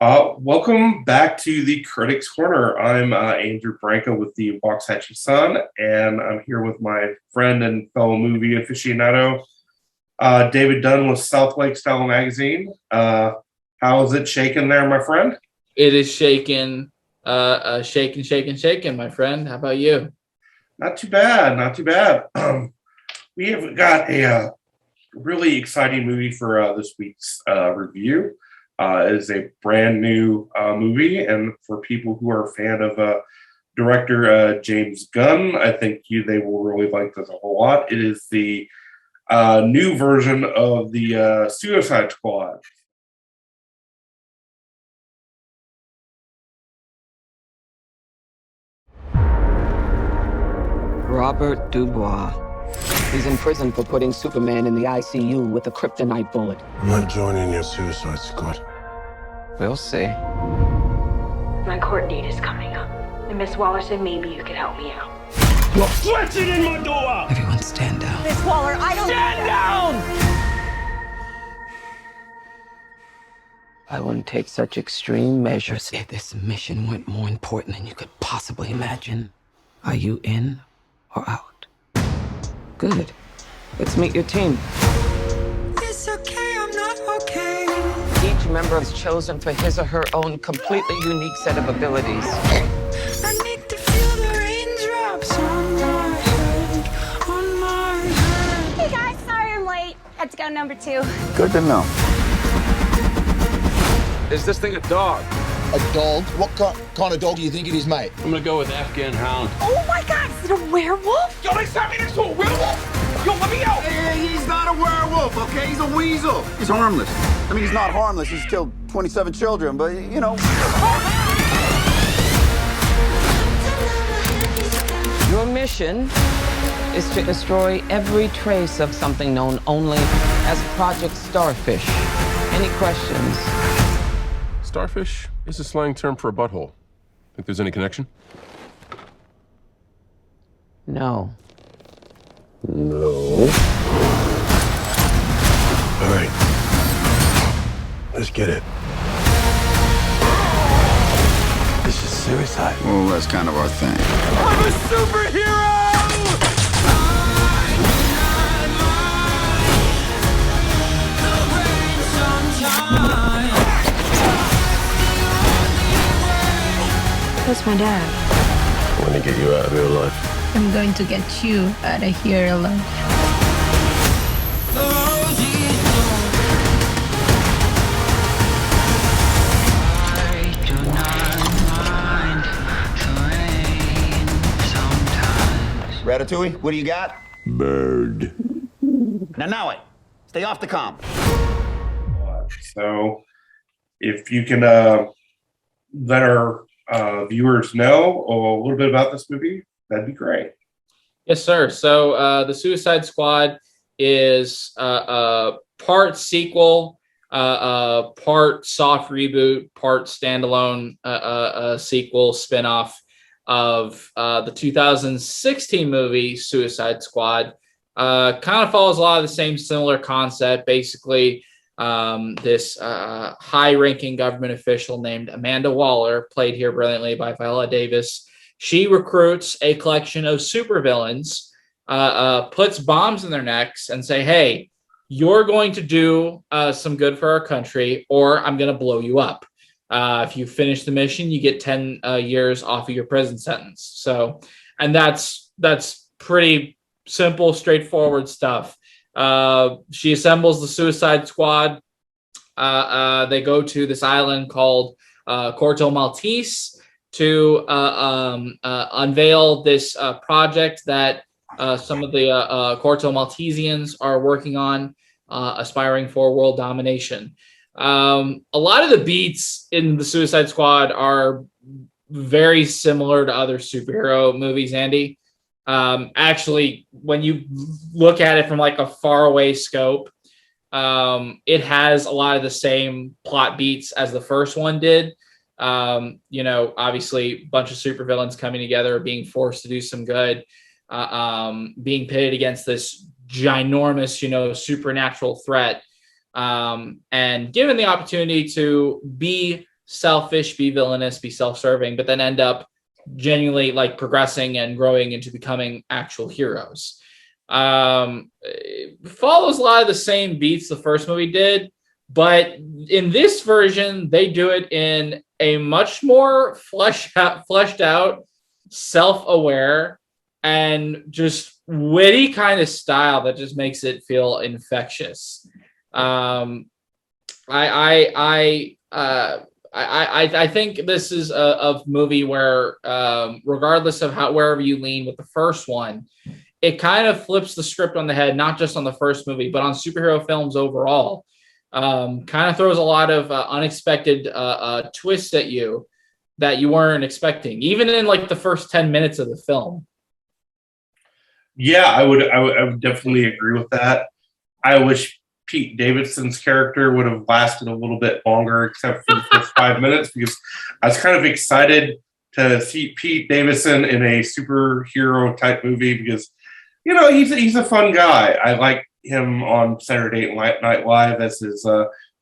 Welcome back to the Critics Corner. I'm Andrew Branca with the Waxahachie Sun, and I'm here with my friend and fellow movie aficionado, David Dunn with Southlake Style Magazine. How is it shaking there, my friend? It is shaking, shaking, my friend. How about you? Not too bad, not too bad. We have got a really exciting movie for this week's review. It is a brand new movie, and for people who are a fan of director James Gunn, I think they will really like this a whole lot. It is the new version of the Suicide Squad. Robert Dubois. He's in prison for putting Superman in the ICU with a kryptonite bullet. I'm not joining your Suicide Squad. We'll see. My court date is coming up, and Miss Waller said maybe you could help me out. You're flexing in my door! Everyone stand down. Miss Waller, I don't... Stand down! I wouldn't take such extreme measures if this mission went more important than you could possibly imagine. Are you in or out? Good. Let's meet your team. It's okay, I'm not okay. Each member is chosen for his or her own completely unique set of abilities. I need to feel the raindrops on my head, on my head. Hey guys, sorry I'm late. Had to go number 2. Good to know. Is this thing a dog? A dog? What kind of dog do you think it is, mate? I'm gonna go with Afghan Hound. Oh my god, is it a werewolf? Yo, they sent me next to a werewolf! Yo, let me out! Hey, he's not a werewolf, okay? He's a weasel. He's harmless. I mean, he's not harmless. He's killed 27 children, but, you know. Your mission is to destroy every trace of something known only as Project Starfish. Any questions? Starfish is a slang term for a butthole. Think there's any connection? No. No. All right. Let's get it. This is suicide. Well, that's kind of our thing. I'm a superhero! Where's my dad? I'm gonna get you out of real life. I'm going to get you out of here alive. Ratatouille, what do you got? Bird. Now it. Stay off the comm. So, if you can let our viewers know a little bit about this movie, that'd be great. Yes, sir. So the Suicide Squad is part sequel, part soft reboot, part standalone sequel spinoff of the 2016 movie Suicide Squad. Kind of follows a lot of the same similar concept. Basically, this high-ranking government official named Amanda Waller, played here brilliantly by Viola Davis, she recruits a collection of supervillains, puts bombs in their necks, and say, "Hey, you're going to do some good for our country, or I'm going to blow you up. If you finish the mission, you get 10 years off of your prison sentence." So, and that's pretty simple, straightforward stuff. She assembles the Suicide Squad. They go to this island called Corto Maltese to unveil this project that some of the Corto Maltesians are working on, aspiring for world domination. A lot of the beats in the Suicide Squad are very similar to other superhero movies, Andy. Actually, when you look at it from like a faraway scope, it has a lot of the same plot beats as the first one did. Obviously a bunch of supervillains coming together, being forced to do some good, being pitted against this ginormous, supernatural threat, and given the opportunity to be selfish, be villainous, be self-serving, but then end up genuinely like progressing and growing into becoming actual heroes. It follows a lot of the same beats the first movie did, but in this version, they do it in a much more fleshed out, self-aware, and just witty kind of style that just makes it feel infectious. I think this is a movie where, regardless of wherever you lean with the first one, it kind of flips the script on the head, not just on the first movie, but on superhero films overall. Kind of throws a lot of unexpected twists at you that you weren't expecting, even in like the first 10 minutes of the film. Yeah, I would definitely agree with that. I wish Pete Davidson's character would have lasted a little bit longer, except for the first 5 minutes, because I was kind of excited to see Pete Davidson in a superhero type movie because, you know, he's a fun guy. I like him on Saturday Night Live as his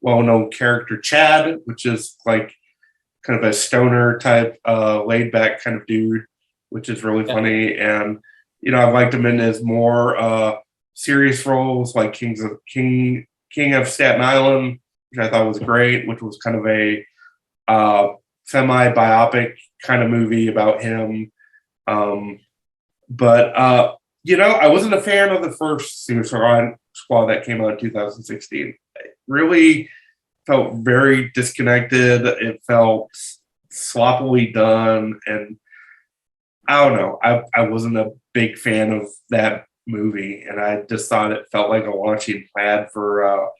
well-known character Chad, which is like kind of a stoner type, laid-back kind of dude, which is really funny. And you know, I've liked him in his more serious roles, like King of Staten Island, which I thought was great, which was kind of a semi-biopic kind of movie about him. But you know, I wasn't a fan of the first Suicide Squad that came out in 2016. It really felt very disconnected. It felt sloppily done, and I don't know. I wasn't a big fan of that movie, and I just thought it felt like a launching pad for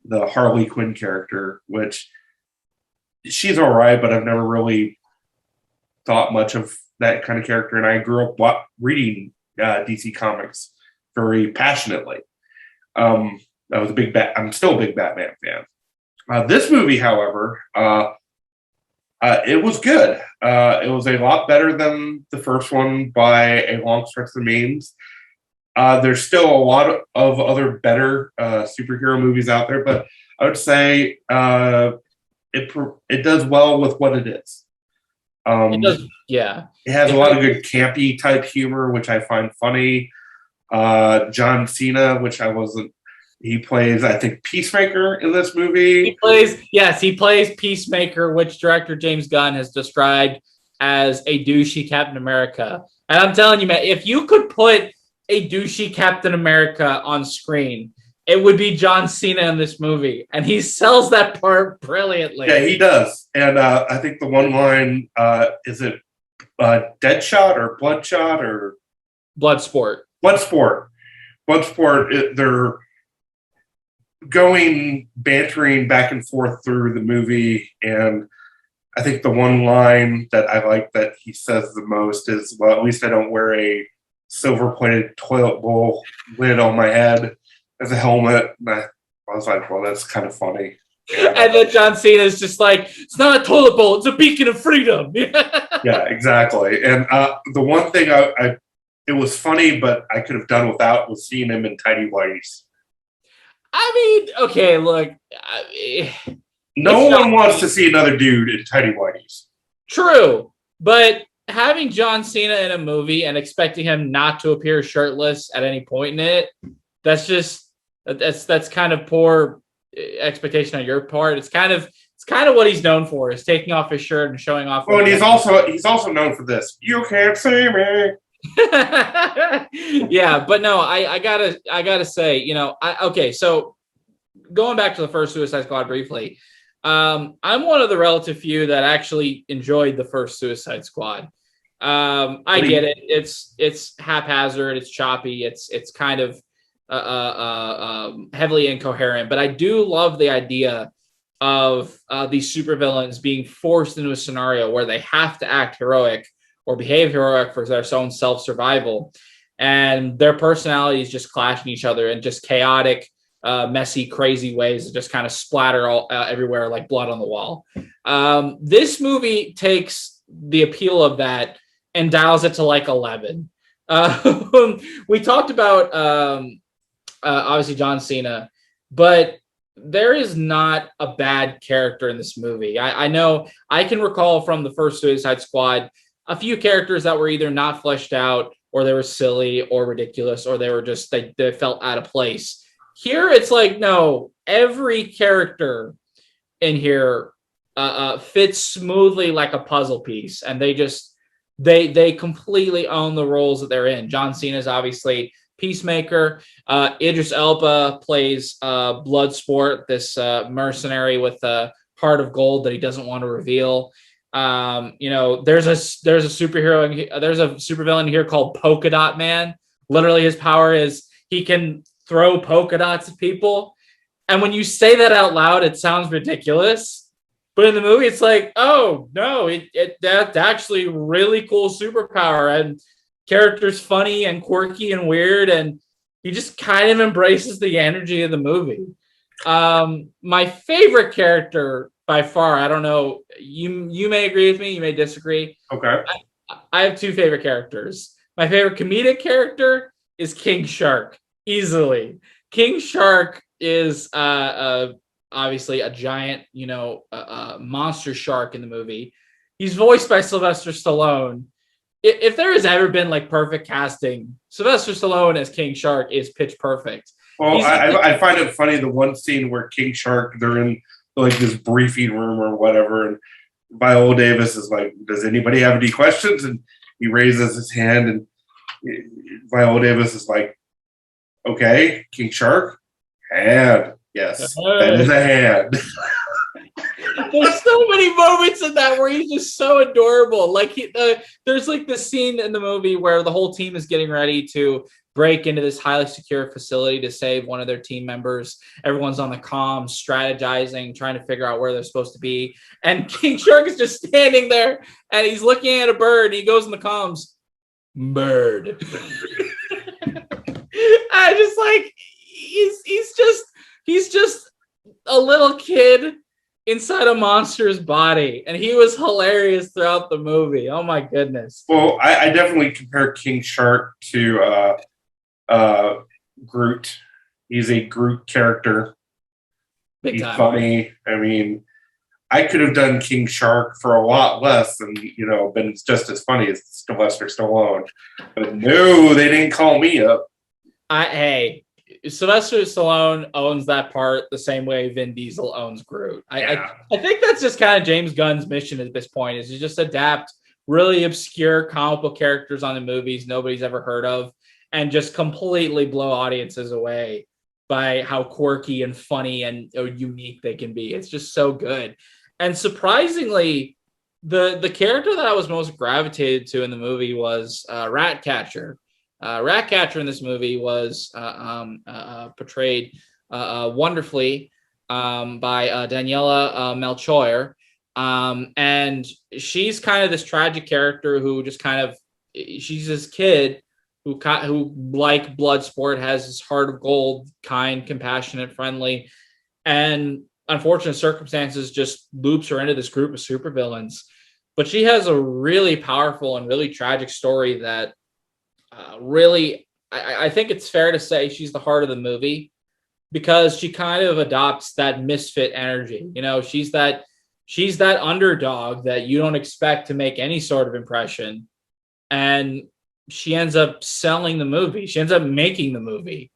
the Harley Quinn character, which she's all right, but I've never really thought much of that kind of character. And I grew up reading DC Comics very passionately. I was I'm still a big Batman fan. This movie, however, it was good. It was a lot better than the first one by a long stretch of means. There's still a lot of other better superhero movies out there, but I would say it does well with what it is. It does, yeah. It has a lot of good campy type humor, which I find funny. John Cena, which I wasn't. He plays, I think, Peacemaker in this movie. He plays Peacemaker, which director James Gunn has described as a douchey Captain America. And I'm telling you, man, if you could put a douchey Captain America on screen, it would be John Cena in this movie. And he sells that part brilliantly. Yeah, he does. And I think the one line, is it Deadshot or Bloodshot or? Bloodsport. Bloodsport, they're bantering back and forth through the movie, and I think the one line that I like that he says the most is, well, at least I don't wear a silver-plated toilet bowl lid on my head as a helmet. And I was like, well, that's kind of funny. Yeah. And then John Cena is just like, it's not a toilet bowl, it's a beacon of freedom. Yeah, exactly. And the one thing it was funny, but I could have done without was seeing him in tidy whities. I mean, okay, look. No one wants to see another dude in tidy whities. True, but having John Cena in a movie and expecting him not to appear shirtless at any point in it, that's kind of poor expectation on your part. It's kind of what he's known for, is taking off his shirt and showing off. Well, and he's also known for this. You can't see me. Yeah, but no, I gotta say, you know, okay, so going back to the first Suicide Squad briefly, I'm one of the relative few that actually enjoyed the first Suicide Squad. I get it. It's haphazard, it's choppy, it's kind of heavily incoherent, but I do love the idea of these supervillains being forced into a scenario where they have to act heroic or behave heroic for their own self-survival, and their personalities just clashing each other in just chaotic, messy, crazy ways that just kind of splatter all everywhere like blood on the wall. This movie takes the appeal of that and dials it to like 11. We talked about obviously John Cena, but there is not a bad character in this movie. I know I can recall from the first Suicide Squad a few characters that were either not fleshed out, or they were silly or ridiculous, or they were just they felt out of place. Here it's like, no, every character in here fits smoothly like a puzzle piece, and they completely own the roles that they're in. John Cena is obviously Peacemaker. Idris Elba plays Bloodsport, this mercenary with a heart of gold that he doesn't want to reveal. There's a superhero, there's a supervillain here called Polka Dot Man. Literally, his power is he can throw polka dots at people. And when you say that out loud, it sounds ridiculous. But in the movie, it's like, oh no, that's actually really cool superpower, and character's funny and quirky and weird, and he just kind of embraces the energy of the movie. My favorite character by far, I don't know, you may agree with me, you may disagree. Okay. I have two favorite characters. My favorite comedic character is King Shark, easily. King Shark is obviously a giant, monster shark in the movie. He's voiced by Sylvester Stallone. If there has ever been like perfect casting, Sylvester Stallone as King Shark is pitch perfect. Well, I find it funny, the one scene where King Shark, they're in like this briefing room or whatever, and Viola Davis is like, does anybody have any questions? And he raises his hand, and Viola Davis is like, okay, King Shark, hand. Yes, that is a hand. There's so many moments in that where he's just so adorable. Like there's like this scene in the movie where the whole team is getting ready to break into this highly secure facility to save one of their team members. Everyone's on the comms, strategizing, trying to figure out where they're supposed to be. And King Shark is just standing there, and he's looking at a bird, and he goes in the comms, bird. I just like, he's just a little kid inside a monster's body, and he was hilarious throughout the movie. Oh my goodness. Well, I definitely compare King Shark to Groot. He's a Groot character. Big time. He's funny. I mean, I could have done King Shark for a lot less and, been just as funny as Sylvester Stallone. But no, they didn't call me up. Hey, Sylvester Stallone owns that part the same way Vin Diesel owns Groot. I think that's just kind of James Gunn's mission at this point, is to just adapt really obscure comic book characters on the movies nobody's ever heard of, and just completely blow audiences away by how quirky and funny and unique they can be. It's just so good. And surprisingly, the character that I was most gravitated to in the movie was Ratcatcher. Ratcatcher in this movie was portrayed wonderfully by Daniela Melchior. And she's kind of this tragic character who just she's this kid who like Bloodsport, has this heart of gold, kind, compassionate, friendly, and unfortunate circumstances just loops her into this group of supervillains. But she has a really powerful and really tragic story that I think it's fair to say she's the heart of the movie, because she kind of adopts that misfit energy. She's that underdog that you don't expect to make any sort of impression, and she ends up selling the movie. She ends up making the movie.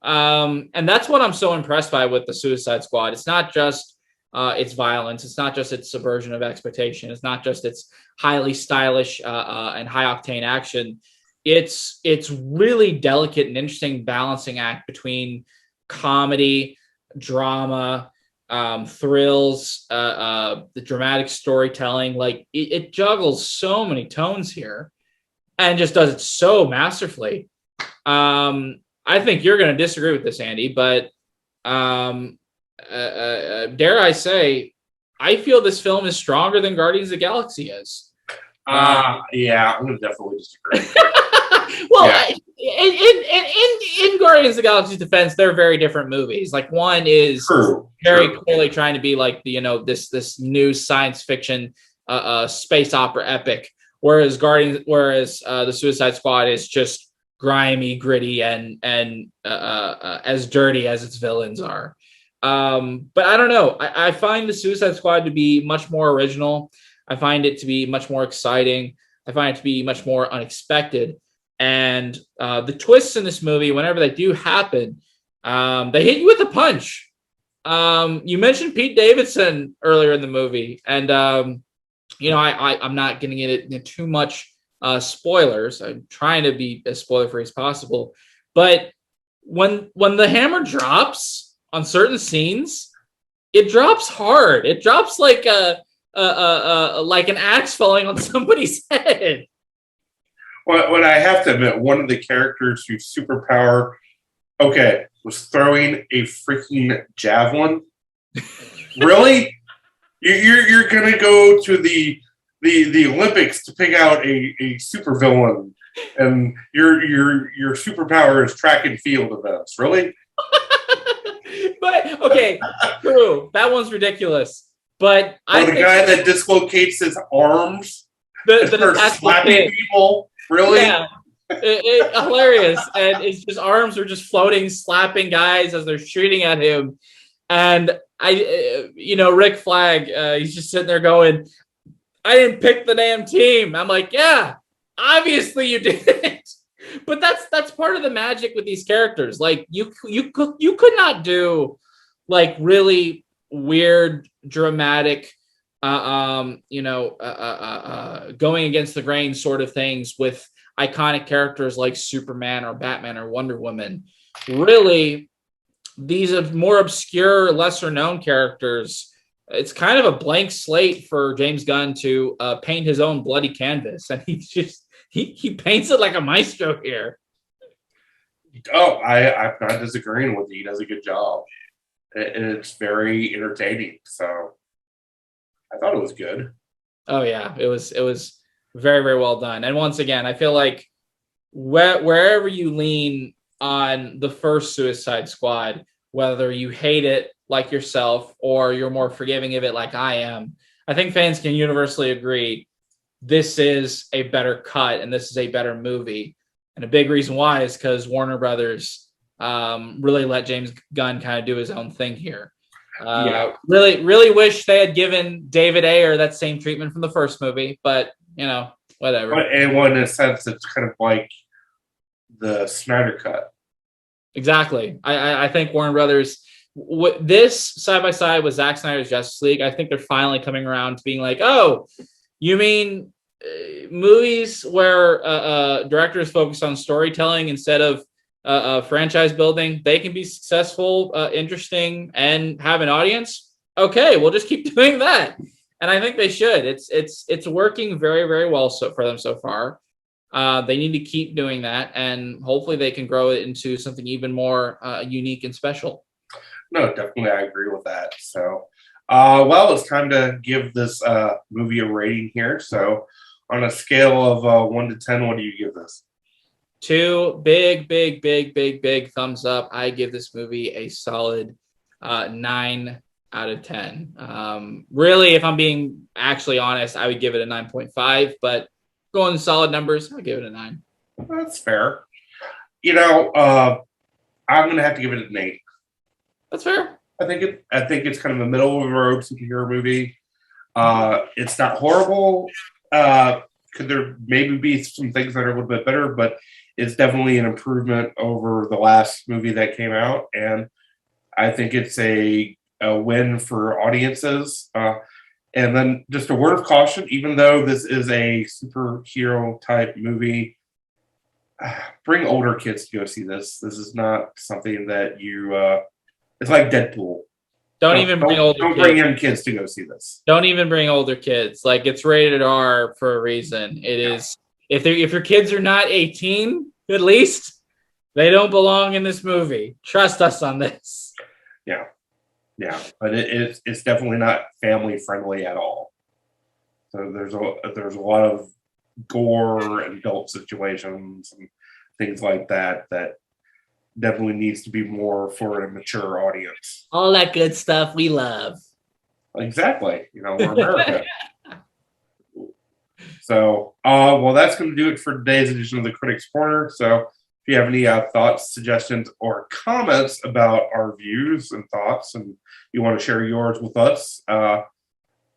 And that's what I'm so impressed by with the Suicide Squad. It's not just its violence. It's not just its subversion of expectation. It's not just its highly stylish and high octane action. It's really delicate and interesting balancing act between comedy, drama, thrills, the dramatic storytelling. Like it juggles so many tones here, and just does it so masterfully. I think you're going to disagree with this, Andy, but dare I say, I feel this film is stronger than Guardians of the Galaxy is. Yeah, I'm going to definitely disagree. Well, in Guardians of the Galaxy's defense, they're very different movies. Like, one is very clearly trying to be like this new science fiction space opera epic, whereas the Suicide Squad is just grimy, gritty, and as dirty as its villains are. But I don't know. I find the Suicide Squad to be much more original. I find it to be much more exciting. I find it to be much more unexpected. And the twists in this movie, whenever they do happen, they hit you with a punch. You mentioned Pete Davidson earlier in the movie, and I'm not getting into too much spoilers. I'm trying to be as spoiler-free as possible. But when the hammer drops on certain scenes, it drops hard. It drops like like an axe falling on somebody's head. Well, I have to admit, one of the characters whose superpower, was throwing a freaking javelin. Really? You're gonna go to the Olympics to pick out a supervillain, and your superpower is track and field events. Really? But okay, true. That one's ridiculous. But the guy that dislocates his arms, the starts slapping people. Really? Yeah. Hilarious. And his arms are just floating, slapping guys as they're shooting at him. And Rick Flag, he's just sitting there going, I didn't pick the damn team. I'm like, yeah, obviously you didn't. But that's part of the magic with these characters. Like you could not do like really weird, dramatic, going against the grain sort of things with iconic characters like Superman or Batman or Wonder Woman. Really, these are more obscure, lesser known characters. It's kind of a blank slate for James Gunn to paint his own bloody canvas, and he paints it like a maestro here. Oh, I'm not disagreeing with you. He does a good job. It's very entertaining. So I thought it was good. Oh yeah, it was very, very well done. And once again, I feel like wherever you lean on the first Suicide Squad, whether you hate it like yourself or you're more forgiving of it like I am, I think fans can universally agree this is a better cut and this is a better movie. And a big reason why is because Warner Brothers really let James Gunn kind of do his own thing here. Really, really wish they had given David Ayer that same treatment from the first movie, but whatever. And in a sense, it's kind of like the Snyder Cut. Exactly. I think Warner Brothers, this side by side with Zack Snyder's Justice League, I think they're finally coming around to being like, oh, you mean movies where directors focus on storytelling instead of franchise building, they can be successful, interesting, and have an audience? Okay, we'll just keep doing that. And I think they should. It's working very, very well for them so far. They need to keep doing that, and hopefully they can grow it into something even more unique and special. No, definitely, I agree with that. So, it's time to give this movie a rating here. So, on a scale of 1 to 10, what do you give this? 2 big thumbs up. I give this movie a solid 9 out of 10. Really, if I'm being actually honest, I would give it a 9.5, but going solid numbers, I'll give it a 9. That's fair. I'm going to have to give it an 8. That's fair. I think it's kind of a middle of the road superhero movie. It's not horrible. Could there maybe be some things that are a little bit better, but it's definitely an improvement over the last movie that came out, and I think it's a win for audiences. And then just a word of caution, even though this is a superhero type movie, bring older kids to go see this. This is not something that you it's like Deadpool. Don't bring young kids to go see this. Don't even bring older kids. Like, it's rated R for a reason. It is. If your kids are not 18, at least, they don't belong in this movie. Trust us on this. Yeah, but it's definitely not family friendly at all. So there's a lot of gore and adult situations and things like that definitely needs to be more for a mature audience. All that good stuff we love. Exactly. We're America. So, that's going to do it for today's edition of the Critics Corner. So, If you have any thoughts, suggestions, or comments about our views and thoughts, and you want to share yours with us,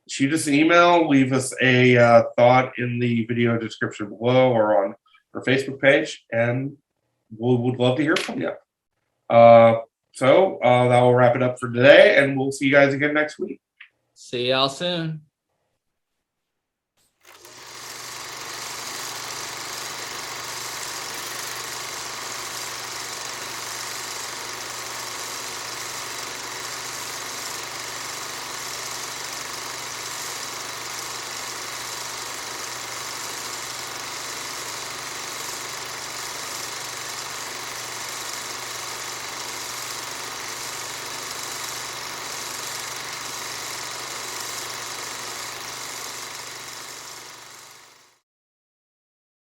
shoot us an email, leave us a thought in the video description below or on our Facebook page, and we would love to hear from you. So that will wrap it up for today, and we'll see you guys again next week. See y'all soon.